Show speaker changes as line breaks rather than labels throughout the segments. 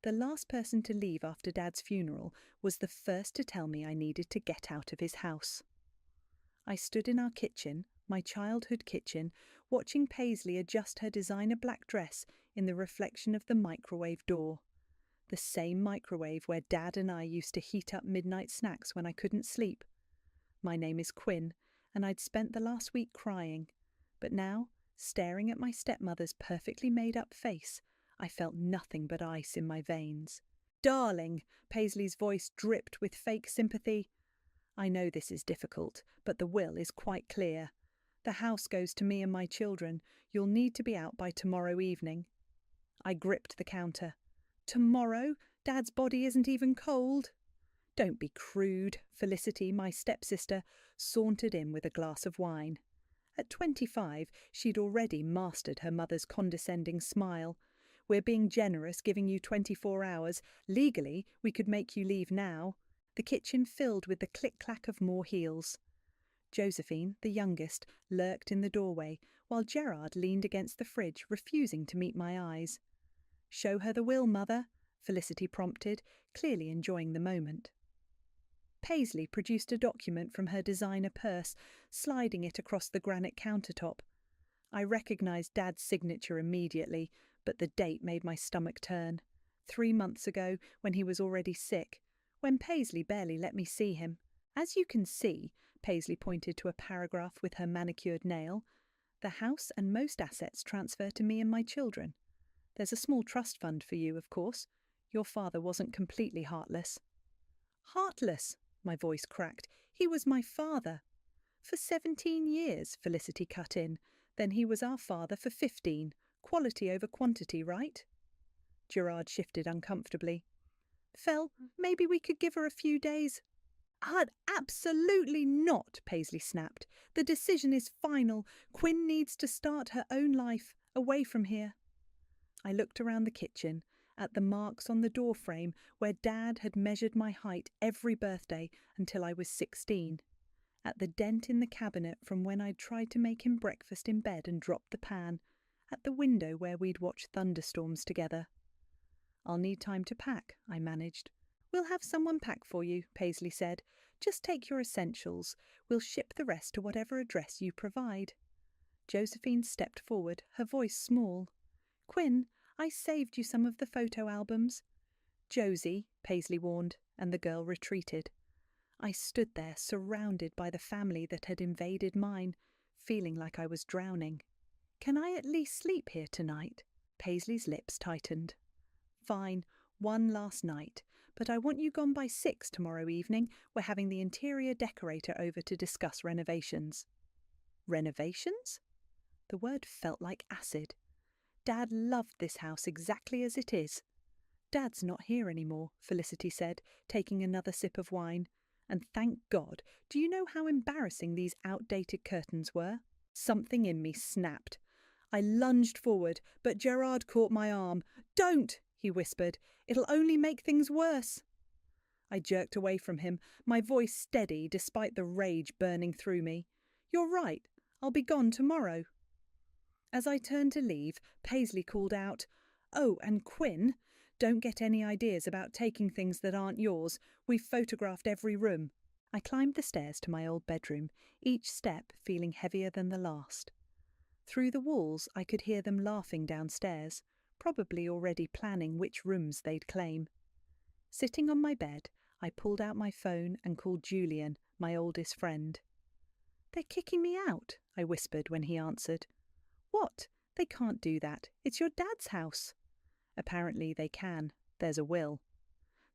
The last person to leave after Dad's funeral was the first to tell me I needed to get out of his house. I stood in our kitchen, my childhood kitchen, watching Paisley adjust her designer black dress in the reflection of the microwave door. The same microwave where Dad and I used to heat up midnight snacks when I couldn't sleep. My name is Quinn, and I'd spent the last week crying, but now, staring at my stepmother's perfectly made-up face, I felt nothing but ice in my veins. "Darling," Paisley's voice dripped with fake sympathy. "I know this is difficult, but the will is quite clear. The house goes to me and my children. You'll need to be out by tomorrow evening." I gripped the counter. "Tomorrow? Dad's body isn't even cold." "Don't be crude." Felicity, my stepsister, sauntered in with a glass of wine. At 25, she'd already mastered her mother's condescending smile. "We're being generous, giving you 24 hours. Legally, we could make you leave now." The kitchen filled with the click-clack of more heels. Josephine, the youngest, lurked in the doorway, while Gerard leaned against the fridge, refusing to meet my eyes. "Show her the will, Mother," Felicity prompted, clearly enjoying the moment. Paisley produced a document from her designer purse, sliding it across the granite countertop. I recognized Dad's signature immediately, but the date made my stomach turn. 3 months ago, when he was already sick, when Paisley barely let me see him. "As you can see," Paisley pointed to a paragraph with her manicured nail, "the house and most assets transfer to me and my children. There's a small trust fund for you, of course. Your father wasn't completely heartless." "Heartless?" My voice cracked. "He was my father." "For 17 years, Felicity cut in. "Then he was our father for 15. Quality over quantity, right?" Gerard shifted uncomfortably. "Fel, maybe we could give her a few days." Absolutely not," Paisley snapped. "The decision is final. Quinn needs to start her own life, away from here." I looked around the kitchen, at the marks on the doorframe where Dad had measured my height every birthday until I was 16, at the dent in the cabinet from when I'd tried to make him breakfast in bed and dropped the pan, at the window where we'd watched thunderstorms together. "I'll need time to pack," I managed. "We'll have someone pack for you," Paisley said. "Just take your essentials. We'll ship the rest to whatever address you provide." Josephine stepped forward, her voice small. "Quinn, I saved you some of the photo albums." "Josie," Paisley warned, and the girl retreated. I stood there, surrounded by the family that had invaded mine, feeling like I was drowning. "Can I at least sleep here tonight?" Paisley's lips tightened. "Fine, one last night, but I want you gone by 6 tomorrow evening. We're having the interior decorator over to discuss renovations." "Renovations?" The word felt like acid. Dad loved this house exactly as it is. "Dad's not here anymore," Felicity said, taking another sip of wine. "And thank God, do you know how embarrassing these outdated curtains were?" Something in me snapped. I lunged forward, but Gerard caught my arm. "Don't!" he whispered. "It'll only make things worse." I jerked away from him, my voice steady despite the rage burning through me. "You're right. I'll be gone tomorrow." As I turned to leave, Paisley called out, "Oh, and Quinn, don't get any ideas about taking things that aren't yours. We've photographed every room." I climbed the stairs to my old bedroom, each step feeling heavier than the last. Through the walls, I could hear them laughing downstairs, probably already planning which rooms they'd claim. Sitting on my bed, I pulled out my phone and called Julian, my oldest friend. "They're kicking me out," I whispered when he answered. "What? They can't do that. It's your dad's house." "Apparently they can. There's a will."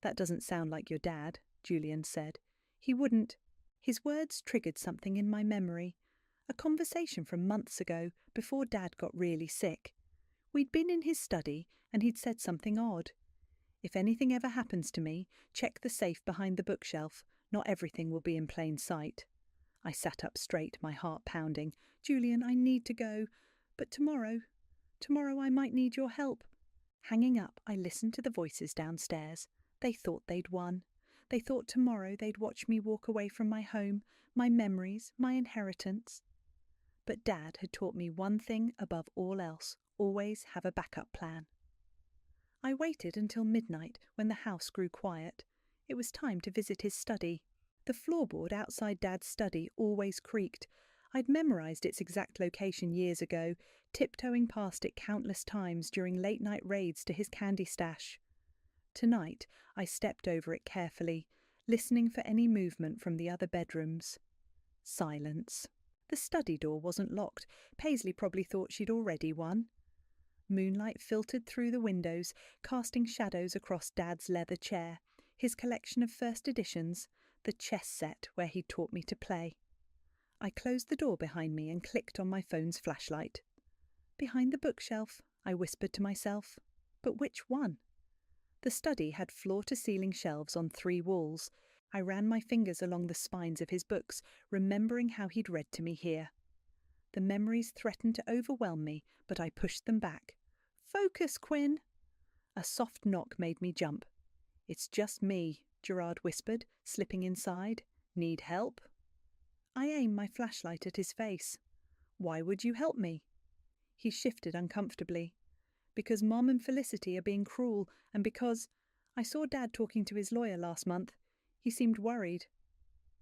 "That doesn't sound like your dad," Julian said. "He wouldn't—" His words triggered something in my memory. A conversation from months ago, before Dad got really sick. We'd been in his study, and he'd said something odd. "If anything ever happens to me, check the safe behind the bookshelf. Not everything will be in plain sight." I sat up straight, my heart pounding. "Julian, I need to go. But tomorrow I might need your help." Hanging up, I listened to the voices downstairs. They thought they'd won. They thought tomorrow they'd watch me walk away from my home, my memories, my inheritance. But Dad had taught me one thing above all else: always have a backup plan. I waited until midnight when the house grew quiet. It was time to visit his study. The floorboard outside Dad's study always creaked. I'd memorized its exact location years ago, tiptoeing past it countless times during late-night raids to his candy stash. Tonight, I stepped over it carefully, listening for any movement from the other bedrooms. Silence. The study door wasn't locked. Paisley probably thought she'd already won. Moonlight filtered through the windows, casting shadows across Dad's leather chair, his collection of first editions, the chess set where he'd taught me to play. I closed the door behind me and clicked on my phone's flashlight. Behind the bookshelf, I whispered to myself. But which one? The study had floor-to-ceiling shelves on 3 walls. I ran my fingers along the spines of his books, remembering how he'd read to me here. The memories threatened to overwhelm me, but I pushed them back. "Focus, Quinn!" A soft knock made me jump. "It's just me," Gerard whispered, slipping inside. "Need help?" I aimed my flashlight at his face. "Why would you help me?" He shifted uncomfortably. "Because Mom and Felicity are being cruel, and because I saw Dad talking to his lawyer last month. He seemed worried."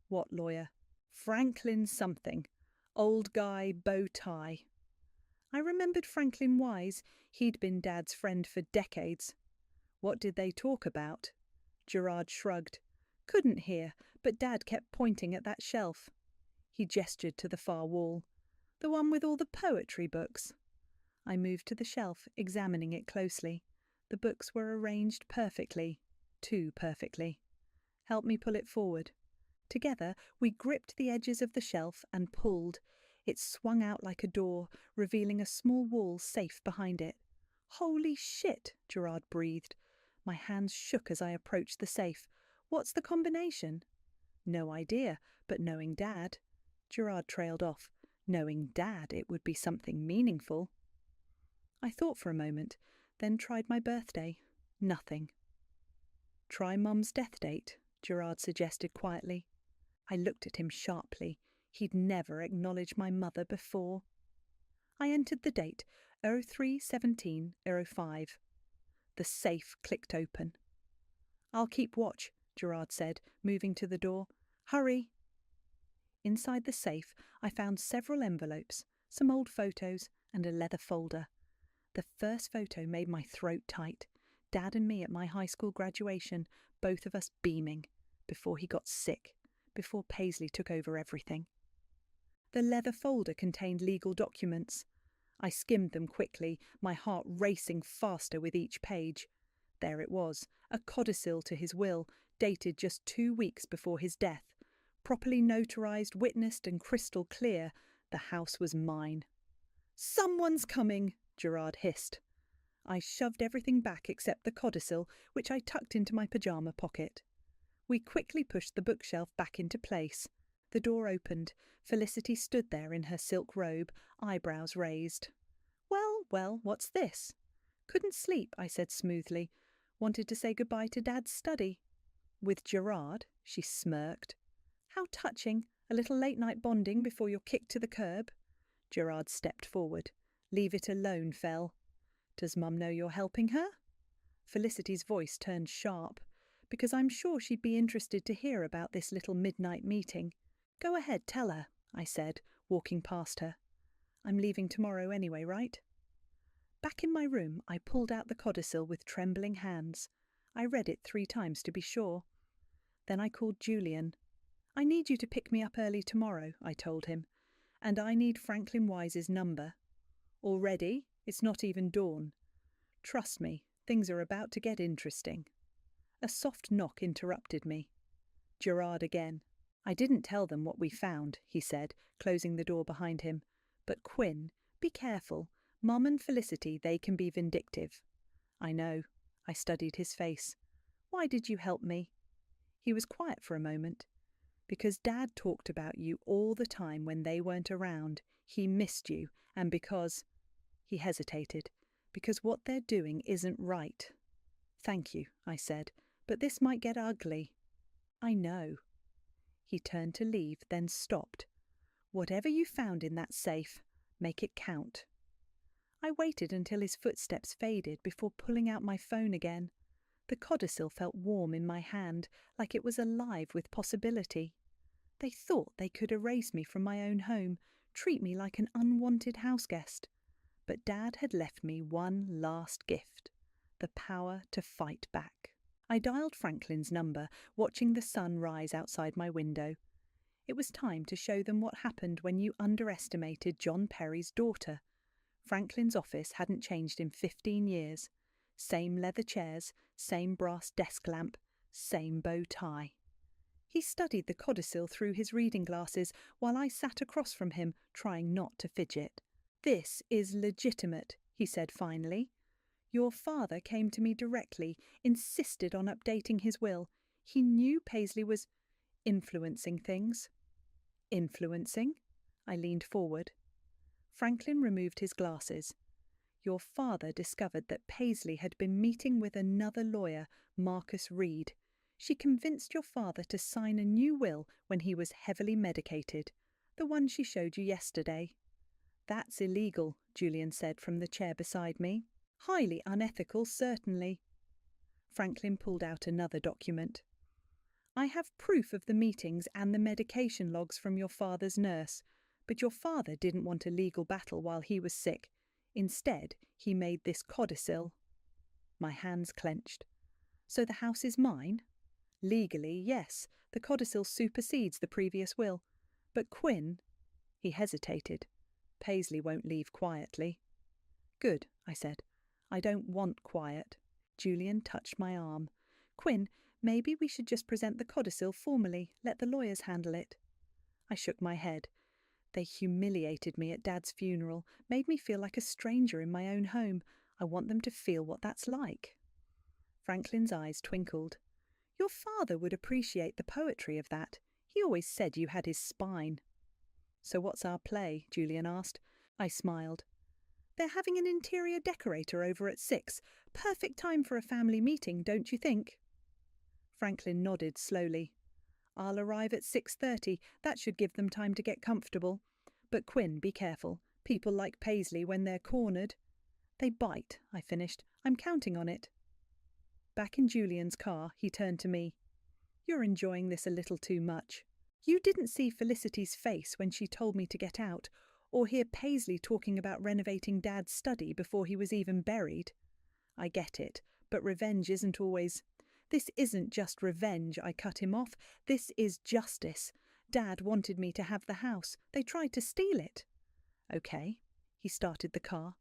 "What lawyer?" "Franklin something. Old guy, bow tie." I remembered Franklin Wise. He'd been Dad's friend for decades. "What did they talk about?" Gerard shrugged. "Couldn't hear, but Dad kept pointing at that shelf." He gestured to the far wall. "The one with all the poetry books." I moved to the shelf, examining it closely. The books were arranged perfectly. Too perfectly. "Help me pull it forward." Together, we gripped the edges of the shelf and pulled. It swung out like a door, revealing a small wall safe behind it. "Holy shit," Gerard breathed. My hands shook as I approached the safe. "What's the combination?" "No idea, but knowing Dad." Gerard trailed off. Knowing Dad, it would be something meaningful. I thought for a moment, then tried my birthday. Nothing. "Try Mum's death date," Gerard suggested quietly. I looked at him sharply. He'd never acknowledged my mother before. I entered the date, 03/17/05. The safe clicked open. "I'll keep watch," Gerard said, moving to the door. "Hurry." Inside the safe, I found several envelopes, some old photos, and a leather folder. The first photo made my throat tight. Dad and me at my high school graduation, both of us beaming, before he got sick, before Paisley took over everything. The leather folder contained legal documents. I skimmed them quickly, my heart racing faster with each page. There it was, a codicil to his will, dated just 2 weeks before his death. Properly notarized, witnessed, and crystal clear, the house was mine. "Someone's coming," Gerard hissed. I shoved everything back except the codicil, which I tucked into my pyjama pocket. We quickly pushed the bookshelf back into place. The door opened. Felicity stood there in her silk robe, eyebrows raised. Well, what's this?" "Couldn't sleep," I said smoothly. "Wanted to say goodbye to Dad's study." "With Gerard?" She smirked. "How touching. A little late-night bonding before you're kicked to the curb." Gerard stepped forward. "Leave it alone, Fel." "Does Mum know you're helping her?" Felicity's voice turned sharp. "Because I'm sure she'd be interested to hear about this little midnight meeting." "Go ahead, tell her," I said, walking past her. "I'm leaving tomorrow anyway, right?" Back in my room, I pulled out the codicil with trembling hands. I read it 3 times to be sure. Then I called Julian. "I need you to pick me up early tomorrow," I told him. "And I need Franklin Wise's number." "Already? It's not even dawn." "Trust me, things are about to get interesting." A soft knock interrupted me. Gerard again. "I didn't tell them what we found," he said, closing the door behind him. "But Quinn, be careful. Mum and Felicity, they can be vindictive." "I know." I studied his face. "Why did you help me?" He was quiet for a moment. "Because Dad talked about you all the time when they weren't around. He missed you, and because—" He hesitated. "Because what they're doing isn't right." "Thank you," I said, "but this might get ugly." "I know." He turned to leave, then stopped. "Whatever you found in that safe, make it count." I waited until his footsteps faded before pulling out my phone again. The codicil felt warm in my hand, like it was alive with possibility. They thought they could erase me from my own home, treat me like an unwanted houseguest. But Dad had left me one last gift: the power to fight back. I dialed Franklin's number, watching the sun rise outside my window. It was time to show them what happened when you underestimated John Perry's daughter. Franklin's office hadn't changed in 15 years. Same leather chairs, same brass desk lamp, same bow tie. He studied the codicil through his reading glasses while I sat across from him, trying not to fidget. "This is legitimate," he said finally. "Your father came to me directly, insisted on updating his will. He knew Paisley was influencing things." "Influencing?" I leaned forward. Franklin removed his glasses. "Your father discovered that Paisley had been meeting with another lawyer, Marcus Reed. She convinced your father to sign a new will when he was heavily medicated, the one she showed you yesterday." "That's illegal," Julian said from the chair beside me. "Highly unethical, certainly." Franklin pulled out another document. "I have proof of the meetings and the medication logs from your father's nurse, but your father didn't want a legal battle while he was sick. Instead, he made this codicil." My hands clenched. "So the house is mine?" "Legally, yes. The codicil supersedes the previous will. But Quinn—" He hesitated. "Paisley won't leave quietly." "Good," I said. "I don't want quiet." Julian touched my arm. "Quinn, maybe we should just present the codicil formally, let the lawyers handle it." I shook my head. They humiliated me at Dad's funeral, made me feel like a stranger in my own home. I want them to feel what that's like. Franklin's eyes twinkled. "Your father would appreciate the poetry of that. He always said you had his spine." "So what's our play?" Julian asked. I smiled. "They're having an interior decorator over at 6. Perfect time for a family meeting, don't you think?" Franklin nodded slowly. "I'll arrive at 6:30. That should give them time to get comfortable. But Quinn, be careful. People like Paisley when they're cornered." "They bite," I finished. "I'm counting on it." Back in Julian's car, he turned to me. "You're enjoying this a little too much. You didn't see Felicity's face when she told me to get out, or hear Paisley talking about renovating Dad's study before he was even buried. I get it, but revenge isn't always—" "This isn't just revenge," I cut him off. "This is justice. Dad wanted me to have the house. They tried to steal it." "Okay." He started the car.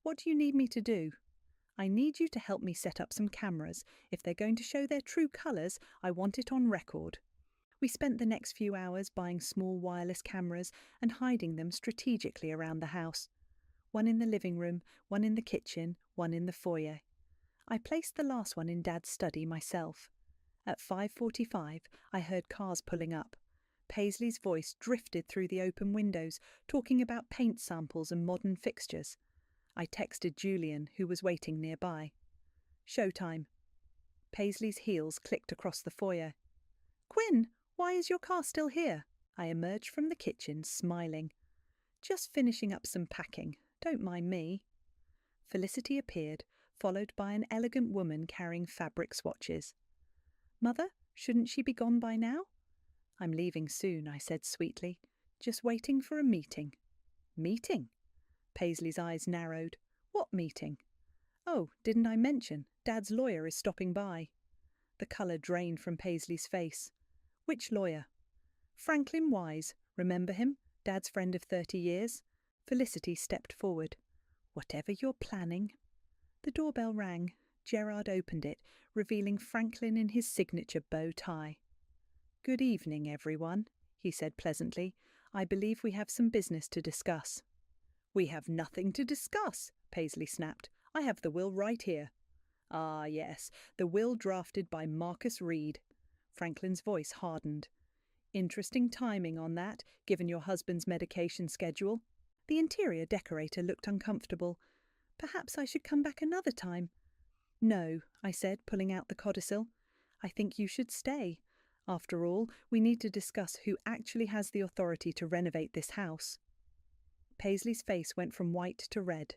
"What do you need me to do?" "I need you to help me set up some cameras. If they're going to show their true colours, I want it on record." We spent the next few hours buying small wireless cameras and hiding them strategically around the house. One in the living room, one in the kitchen, one in the foyer. I placed the last one in Dad's study myself. At 5:45, I heard cars pulling up. Paisley's voice drifted through the open windows, talking about paint samples and modern fixtures. I texted Julian, who was waiting nearby. "Showtime." Paisley's heels clicked across the foyer. "Quinn, why is your car still here?" I emerged from the kitchen, smiling. "Just finishing up some packing. Don't mind me." Felicity appeared, followed by an elegant woman carrying fabric swatches. "Mother, shouldn't she be gone by now?" "I'm leaving soon," I said sweetly. "Just waiting for a meeting." "Meeting?" Paisley's eyes narrowed. "What meeting?" "Oh, didn't I mention? Dad's lawyer is stopping by." The colour drained from Paisley's face. "Which lawyer?" "Franklin Wise. Remember him? Dad's friend of 30 years. Felicity stepped forward. "Whatever you're planning." The doorbell rang. Gerard opened it, revealing Franklin in his signature bow tie. "Good evening, everyone," he said pleasantly. "I believe we have some business to discuss." "We have nothing to discuss," Paisley snapped. "I have the will right here." "Ah, yes, the will drafted by Marcus Reed." Franklin's voice hardened. "Interesting timing on that, given your husband's medication schedule." The interior decorator looked uncomfortable. "Perhaps I should come back another time." "No," I said, pulling out the codicil. "I think you should stay. After all, we need to discuss who actually has the authority to renovate this house." Paisley's face went from white to red.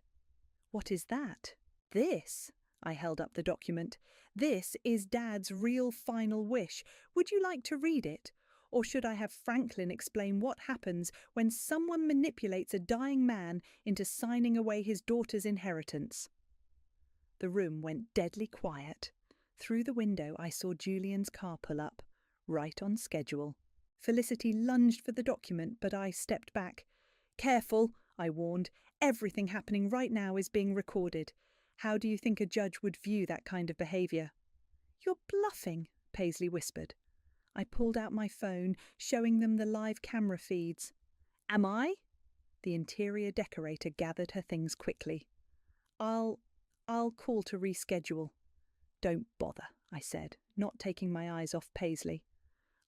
What is that? This? I held up the document. This is Dad's real final wish. Would you like to read it? Or should I have Franklin explain what happens when someone manipulates a dying man into signing away his daughter's inheritance? The room went deadly quiet. Through the window I saw Julian's car pull up, right on schedule. Felicity lunged for the document, but I stepped back. Careful, I warned. Everything happening right now is being recorded. How do you think a judge would view that kind of behaviour? You're bluffing, Paisley whispered. I pulled out my phone, showing them the live camera feeds. Am I? The interior decorator gathered her things quickly. I'll call to reschedule. Don't bother, I said, not taking my eyes off Paisley.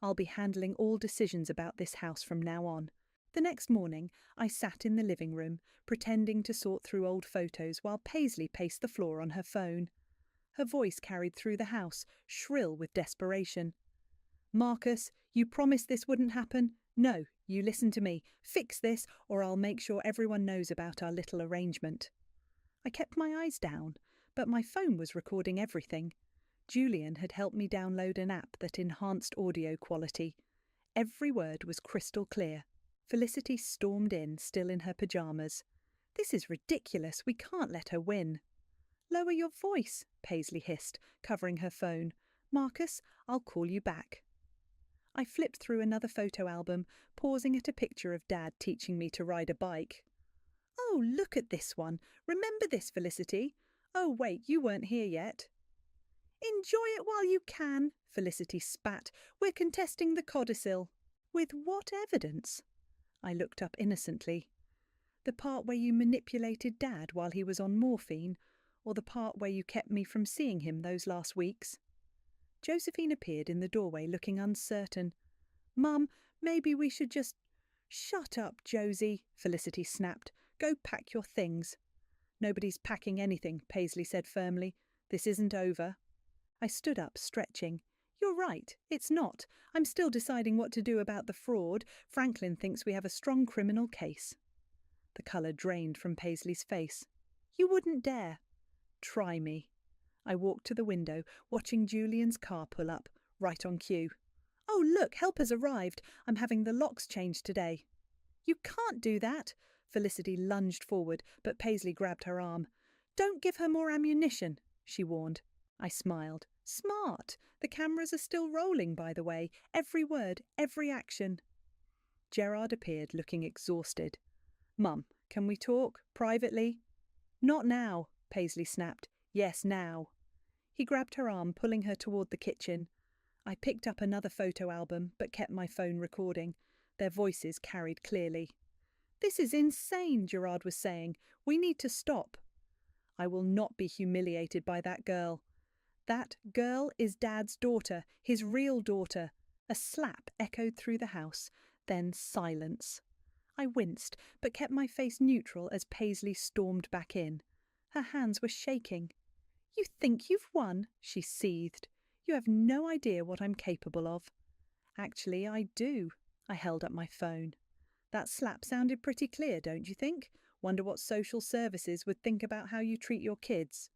I'll be handling all decisions about this house from now on. The next morning, I sat in the living room, pretending to sort through old photos while Paisley paced the floor on her phone. Her voice carried through the house, shrill with desperation. Marcus, you promised this wouldn't happen? No, you listen to me. Fix this, or I'll make sure everyone knows about our little arrangement. I kept my eyes down, but my phone was recording everything. Julian had helped me download an app that enhanced audio quality. Every word was crystal clear. Felicity stormed in, still in her pyjamas. This is ridiculous. We can't let her win. Lower your voice, Paisley hissed, covering her phone. Marcus, I'll call you back. I flipped through another photo album, pausing at a picture of Dad teaching me to ride a bike. Oh, look at this one. Remember this, Felicity? Oh, wait, you weren't here yet. Enjoy it while you can, Felicity spat. We're contesting the Codicil. With what evidence? I looked up innocently. The part where you manipulated Dad while he was on morphine, or the part where you kept me from seeing him those last weeks? Josephine appeared in the doorway, looking uncertain. Mum, maybe we should just... Shut up, Josie, Felicity snapped. Go pack your things. Nobody's packing anything, Paisley said firmly. This isn't over. I stood up, stretching. You're right, it's not. I'm still deciding what to do about the fraud. Franklin thinks we have a strong criminal case. The colour drained from Paisley's face. You wouldn't dare. Try me. I walked to the window, watching Julian's car pull up, right on cue. Oh, look, help has arrived. I'm having the locks changed today. You can't do that. Felicity lunged forward, but Paisley grabbed her arm. Don't give her more ammunition, she warned. I smiled. Smart. The cameras are still rolling, by the way. Every word, every action. Gerard appeared, looking exhausted. Mum, can we talk? Privately? Not now, Paisley snapped. Yes, now. He grabbed her arm, pulling her toward the kitchen. I picked up another photo album, but kept my phone recording. Their voices carried clearly. This is insane, Gerard was saying. We need to stop. I will not be humiliated by that girl. That girl is Dad's daughter, his real daughter. A slap echoed through the house, then silence. I winced, but kept my face neutral as Paisley stormed back in. Her hands were shaking. You think you've won, she seethed. You have no idea what I'm capable of. Actually, I do. I held up my phone. That slap sounded pretty clear, don't you think? Wonder what social services would think about how you treat your kids.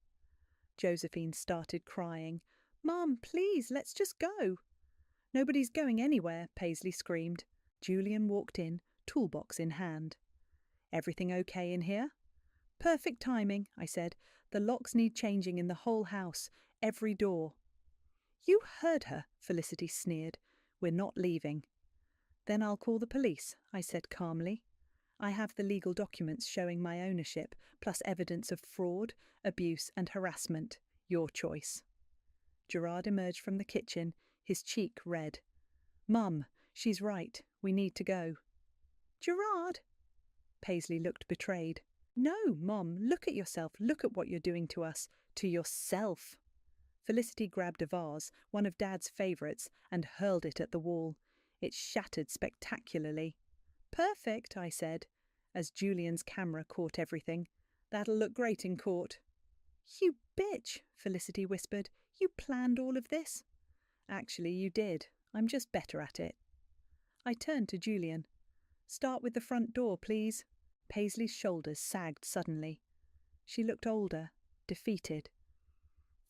Josephine started crying. Mum, please, let's just go. Nobody's going anywhere, Paisley screamed. Julian walked in, toolbox in hand. Everything okay in here? Perfect timing, I said. The locks need changing in the whole house, every door. You heard her, Felicity sneered. We're not leaving. Then I'll call the police, I said calmly. I have the legal documents showing my ownership, plus evidence of fraud, abuse and harassment. Your choice. Gerard emerged from the kitchen, his cheek red. Mum, she's right. We need to go. Gerard? Paisley looked betrayed. No, Mom, look at yourself. Look at what you're doing to us. To yourself. Felicity grabbed a vase, one of Dad's favourites, and hurled it at the wall. It shattered spectacularly. Perfect, I said, as Julian's camera caught everything. That'll look great in court. You bitch, Felicity whispered. You planned all of this? Actually, you did. I'm just better at it. I turned to Julian. Start with the front door, please. Paisley's shoulders sagged suddenly. She looked older, defeated.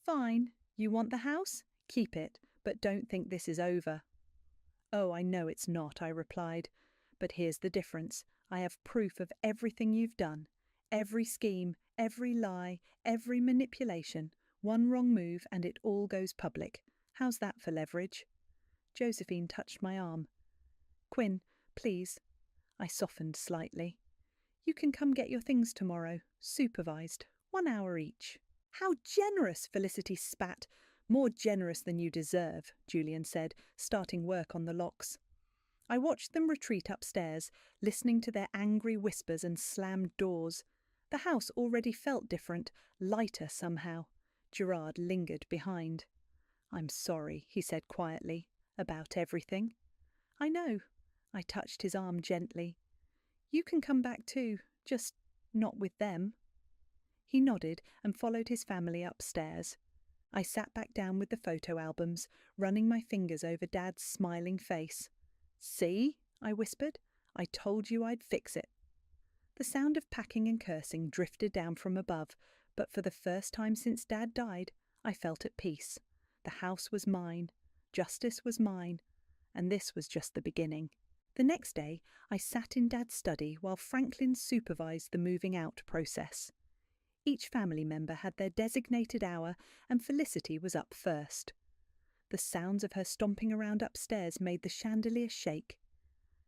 Fine, you want the house? Keep it, but don't think this is over. Oh, I know it's not, I replied. But here's the difference. I have proof of everything you've done. Every scheme, every lie, every manipulation. One wrong move and it all goes public. How's that for leverage? Josephine touched my arm. Quinn, please. I softened slightly. You can come get your things tomorrow, supervised, 1 hour each. How generous, Felicity spat. More generous than you deserve, Julian said, starting work on the locks. I watched them retreat upstairs, listening to their angry whispers and slammed doors. The house already felt different, lighter somehow. Gerard lingered behind. I'm sorry, he said quietly, about everything. I know. I touched his arm gently. You can come back too, just not with them. He nodded and followed his family upstairs. I sat back down with the photo albums, running my fingers over Dad's smiling face. See, I whispered, I told you I'd fix it. The sound of packing and cursing drifted down from above, but for the first time since Dad died, I felt at peace. The house was mine, justice was mine, and this was just the beginning. The next day, I sat in Dad's study while Franklin supervised the moving out process. Each family member had their designated hour, and Felicity was up first. The sounds of her stomping around upstairs made the chandelier shake.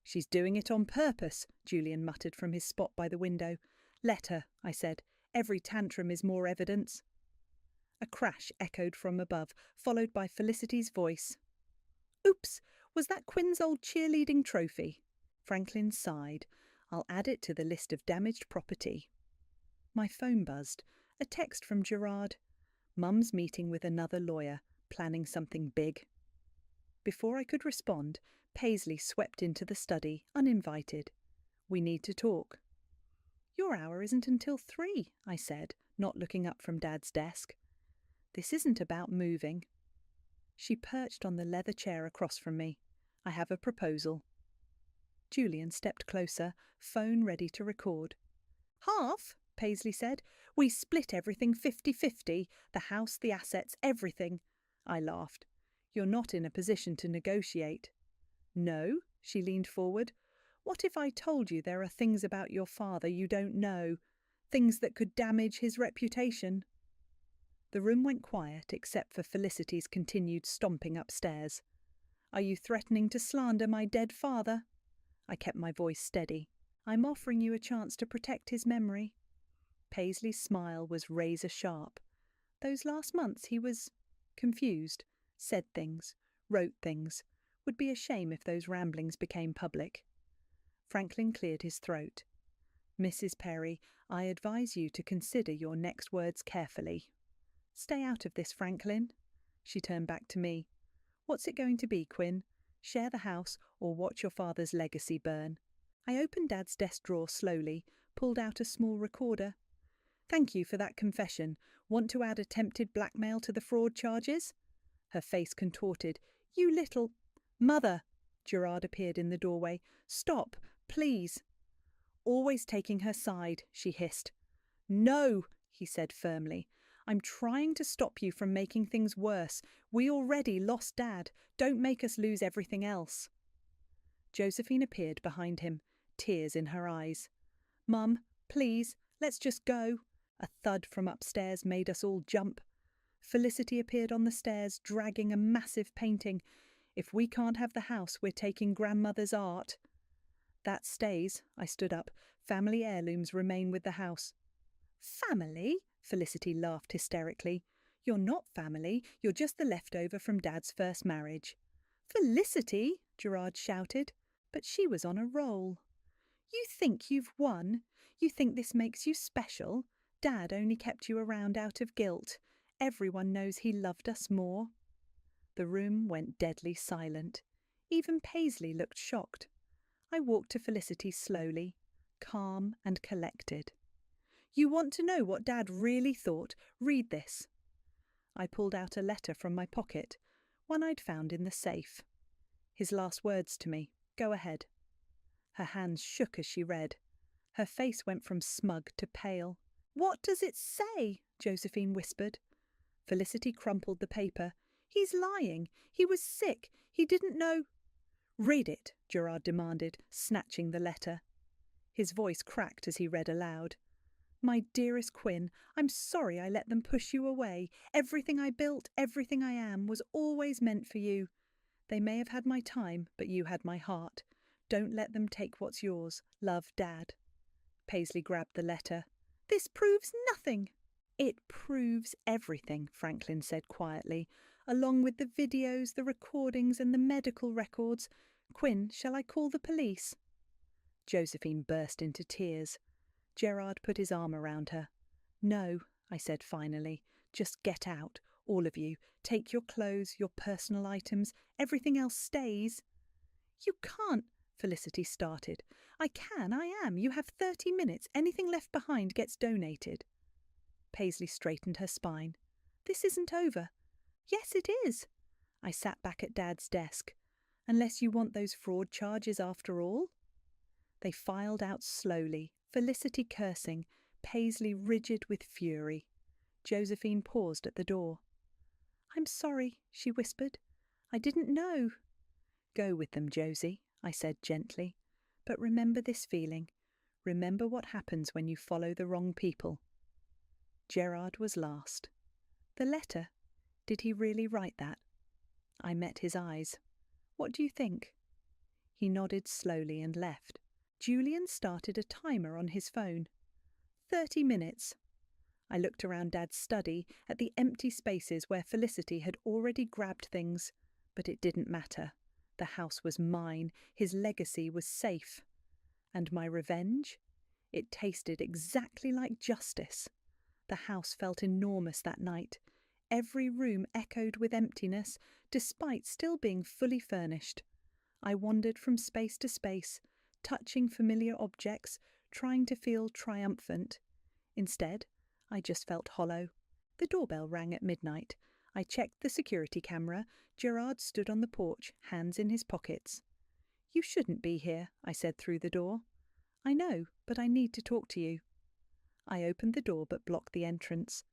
She's doing it on purpose, Julian muttered from his spot by the window. Let her, I said. Every tantrum is more evidence. A crash echoed from above, followed by Felicity's voice. Oops, was that Quinn's old cheerleading trophy? Franklin sighed. I'll add it to the list of damaged property. My phone buzzed. A text from Gerard. Mum's meeting with another lawyer, planning something big. Before I could respond, Paisley swept into the study, uninvited. We need to talk. Your hour isn't until 3, I said, not looking up from Dad's desk. This isn't about moving. She perched on the leather chair across from me. I have a proposal. Julian stepped closer, phone ready to record. Half? Paisley said. We split everything 50-50, the house, the assets, everything. I laughed. You're not in a position to negotiate. No, she leaned forward. What if I told you there are things about your father you don't know, things that could damage his reputation? The room went quiet except for Felicity's continued stomping upstairs. Are you threatening to slander my dead father? I kept my voice steady. I'm offering you a chance to protect his memory. Paisley's smile was razor sharp. Those last months he was confused, said things, wrote things. Would be a shame if those ramblings became public. Franklin cleared his throat. Mrs. Perry, I advise you to consider your next words carefully. Stay out of this, Franklin. She turned back to me. What's it going to be, Quinn? Share the house or watch your father's legacy burn? I opened Dad's desk drawer slowly, pulled out a small recorder. Thank you for that confession. Want to add attempted blackmail to the fraud charges? Her face contorted. You little... Mother! Gerard appeared in the doorway. Stop, please. Always taking her side, she hissed. No, he said firmly. I'm trying to stop you from making things worse. We already lost Dad. Don't make us lose everything else. Josephine appeared behind him, tears in her eyes. Mum, please, let's just go. A thud from upstairs made us all jump. Felicity appeared on the stairs, dragging a massive painting. If we can't have the house, we're taking grandmother's art. That stays, I stood up. Family heirlooms remain with the house. Family? Felicity laughed hysterically. You're not family, you're just the leftover from Dad's first marriage. Felicity, Gerard shouted, but she was on a roll. You think you've won? You think this makes you special? Dad only kept you around out of guilt. Everyone knows he loved us more. The room went deadly silent. Even Paisley looked shocked. I walked to Felicity slowly, calm and collected. You want to know what Dad really thought? Read this. I pulled out a letter from my pocket, one I'd found in the safe. His last words to me. Go ahead. Her hands shook as she read. Her face went from smug to pale. What does it say? Josephine whispered. Felicity crumpled the paper. He's lying. He was sick. He didn't know. Read it, Gerard demanded, snatching the letter. His voice cracked as he read aloud. My dearest Quinn, I'm sorry I let them push you away. Everything I built, everything I am, was always meant for you. They may have had my time, but you had my heart. Don't let them take what's yours. Love, Dad. Paisley grabbed the letter. This proves nothing. It proves everything, Franklin said quietly, along with the videos, the recordings, and the medical records. Quinn, shall I call the police? Josephine burst into tears. Gerard put his arm around her. No, I said finally. Just get out, all of you. Take your clothes, your personal items. Everything else stays. You can't, Felicity started. I can, I am. You have 30 minutes. Anything left behind gets donated. Paisley straightened her spine. This isn't over. Yes, it is. I sat back at Dad's desk. Unless you want those fraud charges after all? They filed out slowly, Felicity cursing, Paisley rigid with fury. Josephine paused at the door. I'm sorry, she whispered. I didn't know. Go with them, Josie, I said gently. But remember this feeling. Remember what happens when you follow the wrong people. Gerard was last. The letter. Did he really write that? I met his eyes. What do you think? He nodded slowly and left. Julian started a timer on his phone. 30 minutes. I looked around Dad's study at the empty spaces where Felicity had already grabbed things, but it didn't matter. The house was mine. His legacy was safe. And my revenge? It tasted exactly like justice. The house felt enormous that night. Every room echoed with emptiness, despite still being fully furnished. I wandered from space to space, touching familiar objects, trying to feel triumphant. Instead, I just felt hollow. The doorbell rang at midnight. I checked the security camera. Gerard stood on the porch, hands in his pockets. You shouldn't be here, I said through the door. I know, but I need to talk to you. I opened the door but blocked the entrance.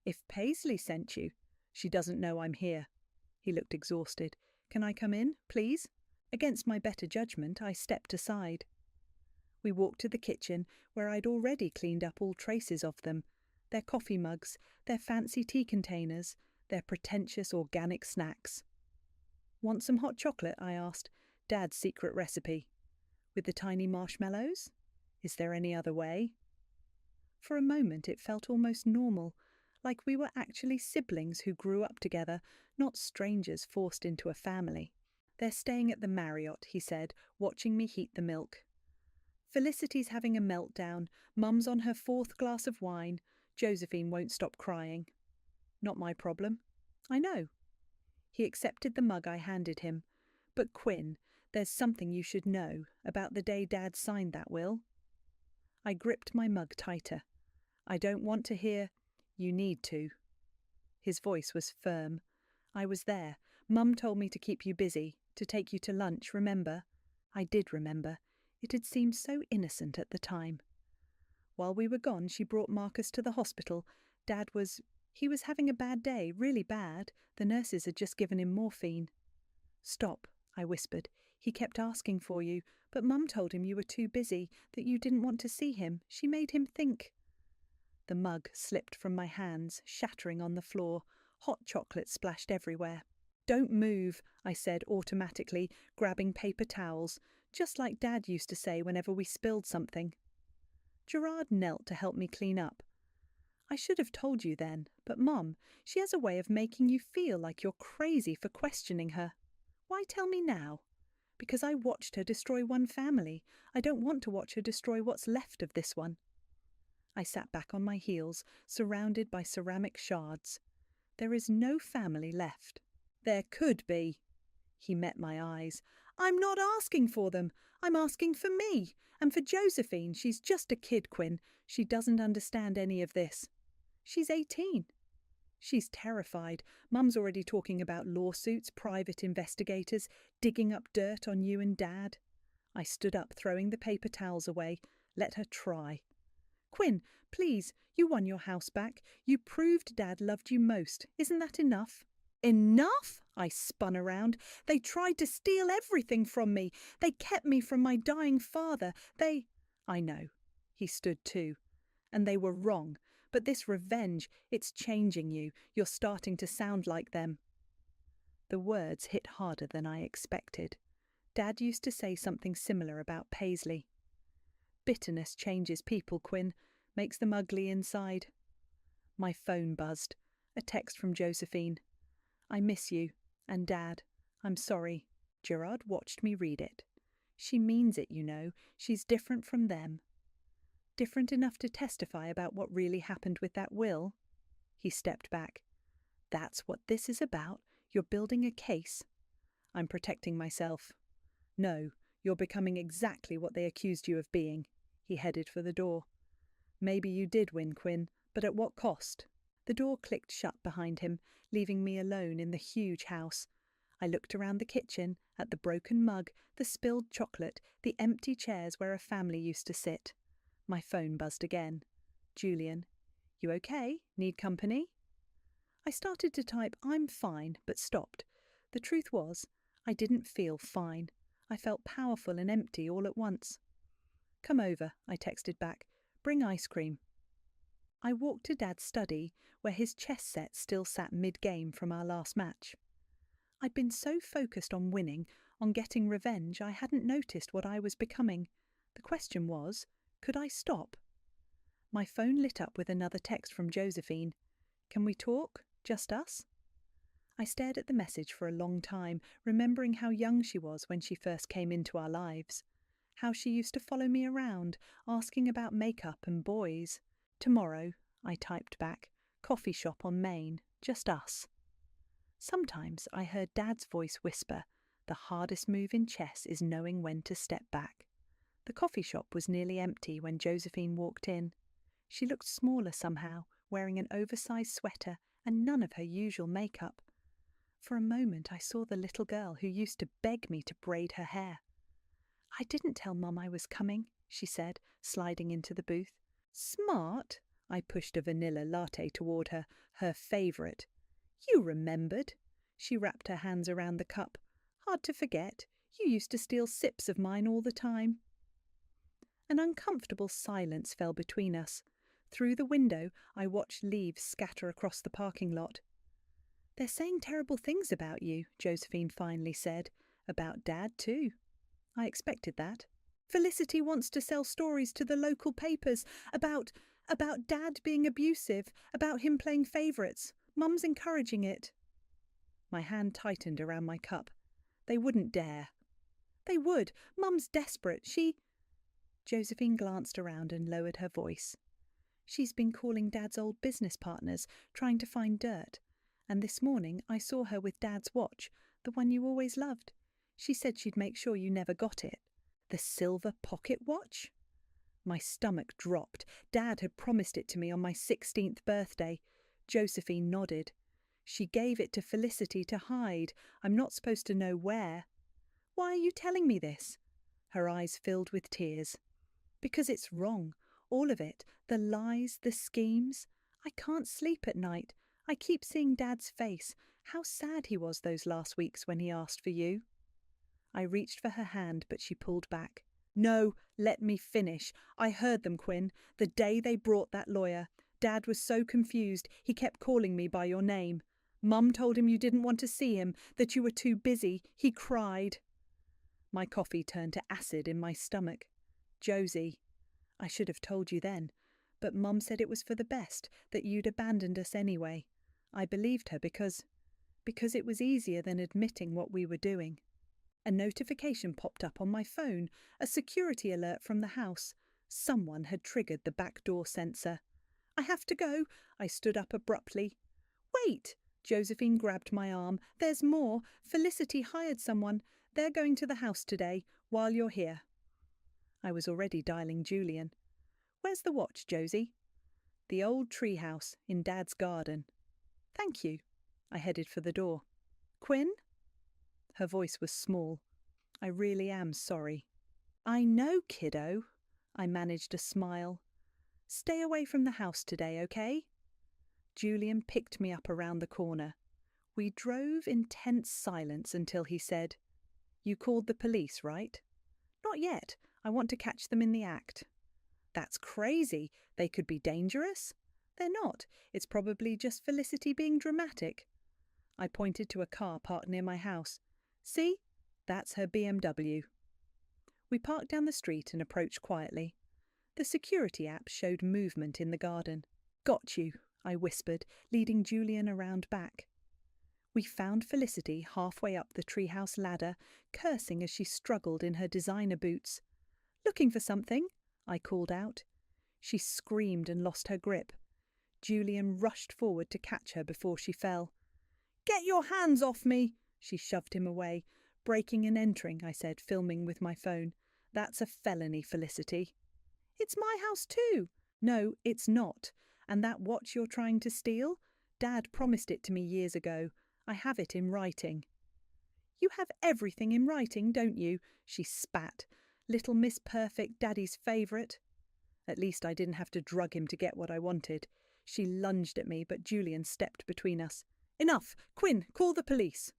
If Paisley sent you, she doesn't know I'm here. He looked exhausted. Can I come in, please? Against my better judgment, I stepped aside. We walked to the kitchen, where I'd already cleaned up all traces of them. Their coffee mugs, their fancy tea containers, their pretentious organic snacks. Want some hot chocolate? I asked. Dad's secret recipe. With the tiny marshmallows? Is there any other way? For a moment it felt almost normal, like we were actually siblings who grew up together, not strangers forced into a family. They're staying at the Marriott, he said, watching me heat the milk. Felicity's having a meltdown. Mum's on her 4th glass of wine. Josephine won't stop crying. Not my problem. I know. He accepted the mug I handed him. But Quinn, there's something you should know about the day Dad signed that will. I gripped my mug tighter. I don't want to hear, you need to. His voice was firm. I was there. Mum told me to keep you busy, to take you to lunch, remember? I did remember. It had seemed so innocent at the time. While we were gone, she brought Marcus to the hospital. He was having a bad day, really bad. The nurses had just given him morphine. Stop, I whispered. He kept asking for you, but Mum told him you were too busy, that you didn't want to see him. She made him think. The mug slipped from my hands, shattering on the floor. Hot chocolate splashed everywhere. Don't move, I said automatically, grabbing paper towels, just like Dad used to say whenever we spilled something. Gerard knelt to help me clean up. I should have told you then, but Mum, she has a way of making you feel like you're crazy for questioning her. Why tell me now? Because I watched her destroy one family. I don't want to watch her destroy what's left of this one. I sat back on my heels, surrounded by ceramic shards. There is no family left. There could be. He met my eyes. I'm not asking for them. I'm asking for me. And for Josephine. She's just a kid, Quinn. She doesn't understand any of this. She's 18. She's terrified. Mum's already talking about lawsuits, private investigators, digging up dirt on you and Dad. I stood up, throwing the paper towels away. Let her try. Quinn, please, you won your house back. You proved Dad loved you most. Isn't that enough? Enough? I spun around. They tried to steal everything from me. They kept me from my dying father. I know. He stood too. And they were wrong. But this revenge, it's changing you. You're starting to sound like them. The words hit harder than I expected. Dad used to say something similar about Paisley. Bitterness changes people, Quinn, makes them ugly inside. My phone buzzed. A text from Josephine. I miss you. And Dad. I'm sorry. Gerard watched me read it. She means it, you know. She's different from them. Different enough to testify about what really happened with that will? He stepped back. That's what this is about. You're building a case. I'm protecting myself. No, you're becoming exactly what they accused you of being. He headed for the door. Maybe you did win, Quinn, but at what cost? The door clicked shut behind him, leaving me alone in the huge house. I looked around the kitchen, at the broken mug, the spilled chocolate, the empty chairs where a family used to sit. My phone buzzed again. Julian. You okay? Need company? I started to type I'm fine, but stopped. The truth was, I didn't feel fine. I felt powerful and empty all at once. Come over, I texted back. Bring ice cream. I walked to Dad's study, where his chess set still sat mid-game from our last match. I'd been so focused on winning, on getting revenge, I hadn't noticed what I was becoming. The question was, could I stop? My phone lit up with another text from Josephine. Can we talk? Just us? I stared at the message for a long time, remembering how young she was when she first came into our lives. How she used to follow me around, asking about makeup and boys. Tomorrow, I typed back, coffee shop on Main, just us. Sometimes I heard Dad's voice whisper, the hardest move in chess is knowing when to step back. The coffee shop was nearly empty when Josephine walked in. She looked smaller somehow, wearing an oversized sweater and none of her usual makeup. For a moment I saw the little girl who used to beg me to braid her hair. I didn't tell Mum I was coming, she said, sliding into the booth. Smart? I pushed a vanilla latte toward her, her favourite. You remembered. She wrapped her hands around the cup. Hard to forget. You used to steal sips of mine all the time. An uncomfortable silence fell between us. Through the window, I watched leaves scatter across the parking lot. They're saying terrible things about you, Josephine finally said. About Dad, too. I expected that. Felicity wants to sell stories to the local papers about Dad being abusive, about him playing favourites. Mum's encouraging it. My hand tightened around my cup. They wouldn't dare. They would. Mum's desperate. Josephine glanced around and lowered her voice. She's been calling Dad's old business partners, trying to find dirt. And this morning I saw her with Dad's watch, the one you always loved. She said she'd make sure you never got it. The silver pocket watch? My stomach dropped. Dad had promised it to me on my 16th birthday. Josephine nodded. She gave it to Felicity to hide. I'm not supposed to know where. Why are you telling me this? Her eyes filled with tears. Because it's wrong. All of it. The lies, the schemes. I can't sleep at night. I keep seeing Dad's face. How sad he was those last weeks when he asked for you. I reached for her hand, but she pulled back. No, let me finish. I heard them, Quinn. The day they brought that lawyer. Dad was so confused, he kept calling me by your name. Mum told him you didn't want to see him, that you were too busy. He cried. My coffee turned to acid in my stomach. Josie. I should have told you then. But Mum said it was for the best, that you'd abandoned us anyway. I believed her because it was easier than admitting what we were doing. A notification popped up on my phone, a security alert from the house. Someone had triggered the back door sensor. I have to go. I stood up abruptly. Wait! Josephine grabbed my arm. There's more. Felicity hired someone. They're going to the house today, while you're here. I was already dialing Julian. Where's the watch, Josie? The old tree house in Dad's garden. Thank you. I headed for the door. Quinn? Her voice was small. I really am sorry. I know, kiddo. I managed a smile. Stay away from the house today, okay? Julian picked me up around the corner. We drove in tense silence until he said, "You called the police, right?" "Not yet. I want to catch them in the act." "That's crazy. They could be dangerous." "They're not. It's probably just Felicity being dramatic." I pointed to a car parked near my house. "See? That's her BMW." We parked down the street and approached quietly. The security app showed movement in the garden. "Got you," I whispered, leading Julian around back. We found Felicity halfway up the treehouse ladder, cursing as she struggled in her designer boots. "Looking for something?" I called out. She screamed and lost her grip. Julian rushed forward to catch her before she fell. "Get your hands off me!" She shoved him away. "Breaking and entering," I said, filming with my phone. "That's a felony, Felicity." "It's my house too." "No, it's not. And that watch you're trying to steal? Dad promised it to me years ago. I have it in writing." "You have everything in writing, don't you?" She spat. "Little Miss Perfect, Daddy's favourite." At least I didn't have to drug him to get what I wanted. She lunged at me, but Julian stepped between us. "Enough! Quinn, call the police."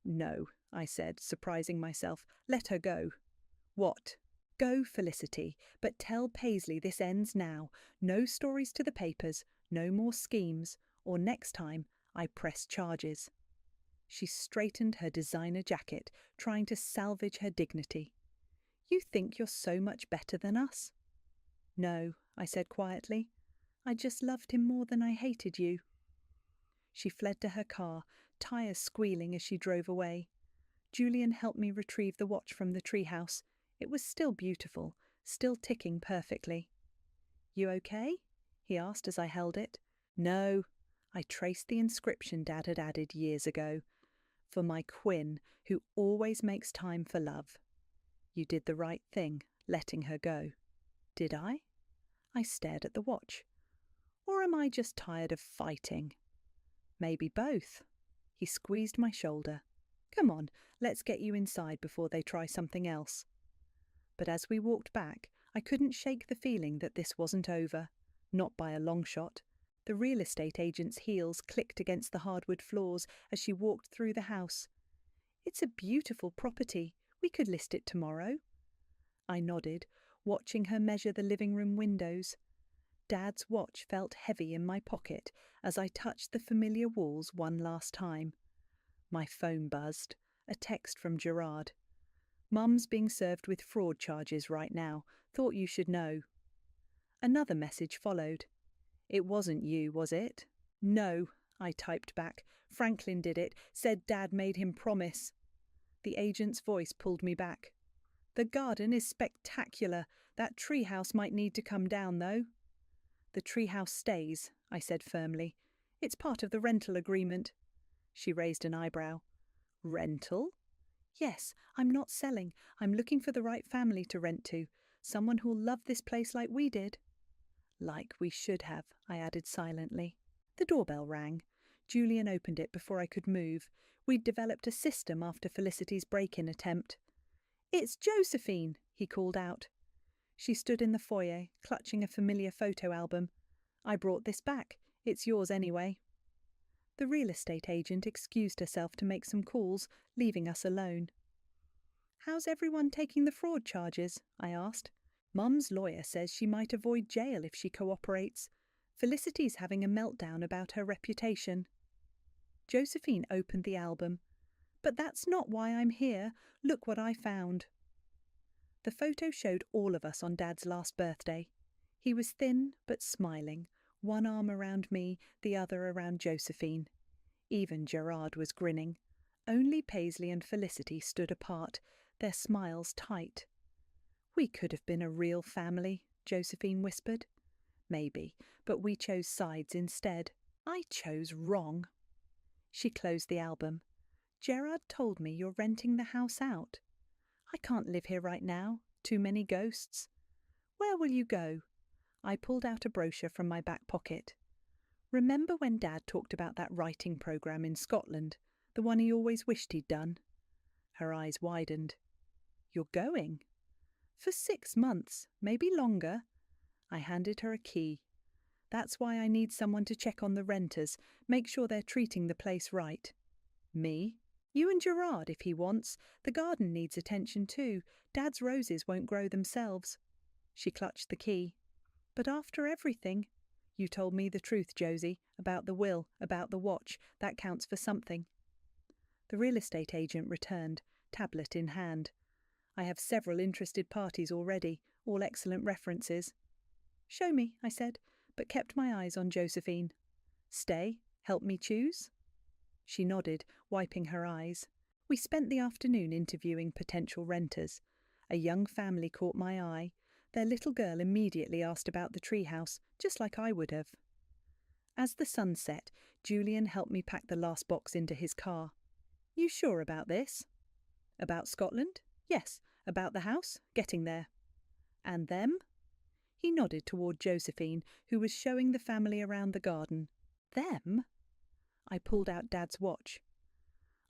"No," I said, surprising myself. "Let her go." "What?" "Go, Felicity, but tell Paisley this ends now. No stories to the papers, no more schemes, or next time I press charges." She straightened her designer jacket, trying to salvage her dignity. "You think you're so much better than us?" "No," I said quietly. "I just loved him more than I hated you." She fled to her car, tires squealing as she drove away. Julian helped me retrieve the watch from the treehouse. It was still beautiful, still ticking perfectly. "You okay?" he asked as I held it. "No." I traced the inscription Dad had added years ago. "For my Quinn, who always makes time for love." You did the right thing, letting her go. Did I? I stared at the watch. Or am I just tired of fighting? Maybe both. He squeezed my shoulder. "Come on, let's get you inside before they try something else." But as we walked back, I couldn't shake the feeling that this wasn't over. Not by a long shot. The real estate agent's heels clicked against the hardwood floors as she walked through the house. "It's a beautiful property. We could list it tomorrow." I nodded, watching her measure the living room windows. Dad's watch felt heavy in my pocket as I touched the familiar walls one last time. My phone buzzed. A text from Gerard. "Mum's being served with fraud charges right now. Thought you should know." Another message followed. "It wasn't you, was it?" "No," I typed back. "Franklin did it. Said Dad made him promise." The agent's voice pulled me back. "The garden is spectacular. That treehouse might need to come down, though." "The treehouse stays," I said firmly. "It's part of the rental agreement." She raised an eyebrow. "Rental?" "Yes, I'm not selling. I'm looking for the right family to rent to. Someone who'll love this place like we did." "Like we should have," I added silently. The doorbell rang. Julian opened it before I could move. We'd developed a system after Felicity's break-in attempt. "It's Josephine," he called out. She stood in the foyer, clutching a familiar photo album. "I brought this back. It's yours anyway." The real estate agent excused herself to make some calls, leaving us alone. "How's everyone taking the fraud charges?" I asked. "Mum's lawyer says she might avoid jail if she cooperates. Felicity's having a meltdown about her reputation." Josephine opened the album. "But that's not why I'm here. Look what I found." The photo showed all of us on Dad's last birthday. He was thin but smiling, one arm around me, the other around Josephine. Even Gerard was grinning. Only Paisley and Felicity stood apart, their smiles tight. "We could have been a real family," Josephine whispered. "Maybe, but we chose sides instead. I chose wrong." She closed the album. "Gerard told me you're renting the house out." "I can't live here right now. Too many ghosts." "Where will you go?" I pulled out a brochure from my back pocket. "Remember when Dad talked about that writing program in Scotland, the one he always wished he'd done?" Her eyes widened. "You're going?" "For 6 months, maybe longer." I handed her a key. That's why I need someone to check on the renters, make sure they're treating the place right. Me? You and Gerard if he wants. The garden needs attention too. Dad's roses won't grow themselves. She clutched the key. But after everything, you told me the truth, Josie, about the will, about the watch. That counts for something. The real estate agent returned, tablet in hand. I have several interested parties already, all excellent references. Show me, I said, but kept my eyes on Josephine. Stay, help me choose? She nodded, wiping her eyes. We spent the afternoon interviewing potential renters. A young family caught my eye. Their little girl immediately asked about the treehouse, just like I would have. As the sun set, Julian helped me pack the last box into his car. You sure about this? About Scotland? Yes. About the house? Getting there. And them? He nodded toward Josephine, who was showing the family around the garden. Them? I pulled out Dad's watch.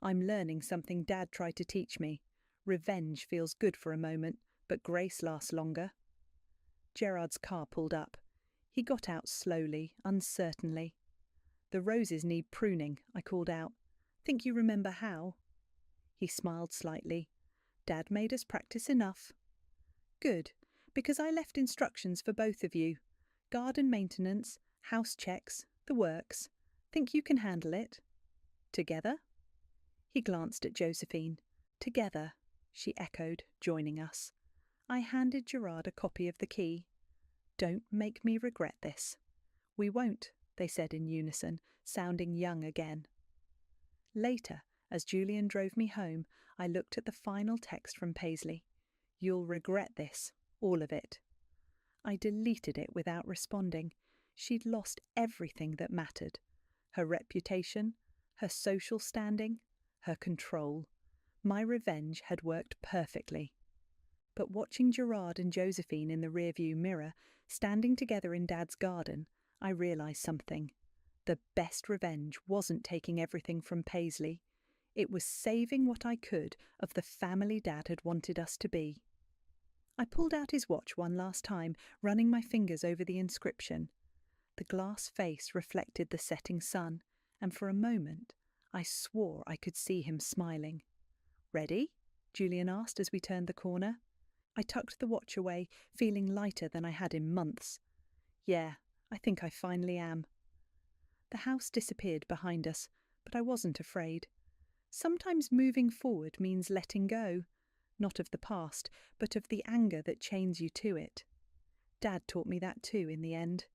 I'm learning something Dad tried to teach me. Revenge feels good for a moment, but grace lasts longer. Gerard's car pulled up. He got out slowly, uncertainly. The roses need pruning, I called out. Think you remember how? He smiled slightly. Dad made us practice enough. Good, because I left instructions for both of you. Garden maintenance, house checks, the works. Think you can handle it? Together? He glanced at Josephine. Together, she echoed, joining us. I handed Gerard a copy of the key. Don't make me regret this. We won't, they said in unison, sounding young again. Later, as Julian drove me home, I looked at the final text from Paisley. You'll regret this, all of it. I deleted it without responding. She'd lost everything that mattered. Her reputation, her social standing, her control. My revenge had worked perfectly. But watching Gerard and Josephine in the rearview mirror, standing together in Dad's garden, I realised something. The best revenge wasn't taking everything from Paisley. It was saving what I could of the family Dad had wanted us to be. I pulled out his watch one last time, running my fingers over the inscription. The glass face reflected the setting sun, and for a moment I swore I could see him smiling. Ready? Julian asked as we turned the corner. I tucked the watch away, feeling lighter than I had in months. Yeah, I think I finally am. The house disappeared behind us, but I wasn't afraid. Sometimes moving forward means letting go, not of the past, but of the anger that chains you to it. Dad taught me that too in the end.